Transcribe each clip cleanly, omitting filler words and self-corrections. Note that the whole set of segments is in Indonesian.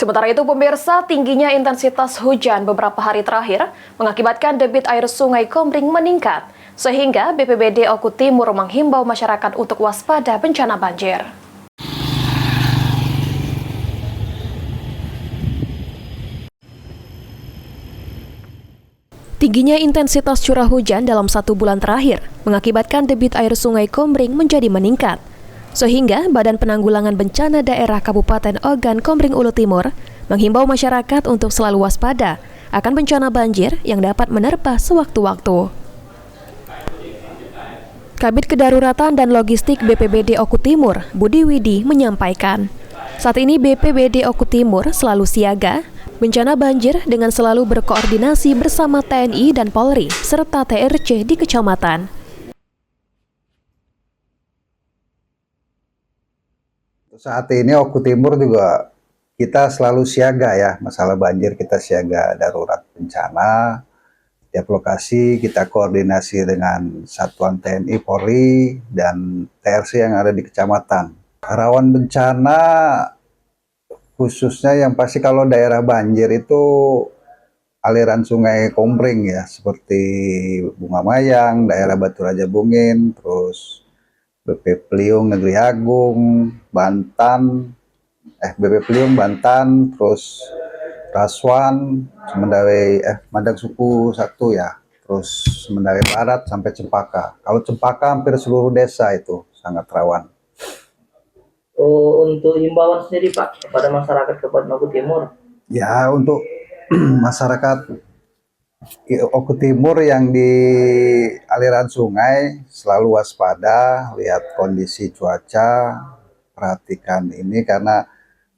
Sementara itu, pemirsa, tingginya intensitas hujan beberapa hari terakhir mengakibatkan debit air Sungai Komering meningkat, sehingga BPBD Oku Timur menghimbau masyarakat untuk waspada bencana banjir. Tingginya intensitas curah hujan dalam 1 bulan terakhir mengakibatkan debit air Sungai Komering menjadi meningkat, sehingga Badan Penanggulangan Bencana Daerah Kabupaten Ogan Komering Ulu Timur menghimbau masyarakat untuk selalu waspada akan bencana banjir yang dapat menerpa sewaktu-waktu. Kabid Kedaruratan dan Logistik BPBD Oku Timur, Budi Widi, menyampaikan, saat ini BPBD Oku Timur selalu siaga bencana banjir dengan selalu berkoordinasi bersama TNI dan Polri serta TRC di kecamatan. Saat ini Oku Timur juga kita selalu siaga ya, masalah banjir kita siaga darurat bencana. Tiap lokasi kita koordinasi dengan Satuan TNI, Polri, dan TRC yang ada di kecamatan. Rawan bencana khususnya yang pasti kalau daerah banjir itu aliran Sungai Komering ya, seperti Bunga Mayang, daerah Batu Raja Bungin, terus BP Peliung Negeri Agung, Bantan, BP Peliung Bantan, terus Raswan, Madang Suku 1 ya, terus Semendawai Barat sampai Cempaka. Kalau Cempaka hampir seluruh desa itu sangat rawan. Untuk himbauan sendiri Pak kepada masyarakat Kabupaten Oku Timur? Ya, untuk masyarakat Oku Timur yang di aliran sungai selalu waspada, lihat kondisi cuaca, perhatikan ini karena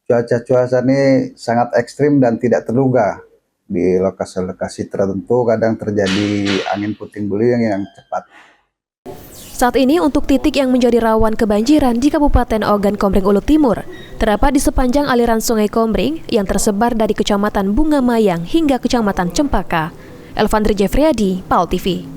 cuaca ini sangat ekstrim dan tidak terduga. Di lokasi-lokasi tertentu kadang terjadi angin puting beliung yang cepat. Saat ini untuk titik yang menjadi rawan kebanjiran di Kabupaten Ogan Komering Ulu Timur terdapat di sepanjang aliran Sungai Komering yang tersebar dari Kecamatan Bunga Mayang hingga Kecamatan Cempaka. Elvandri Jeffriyadi, PAL TV.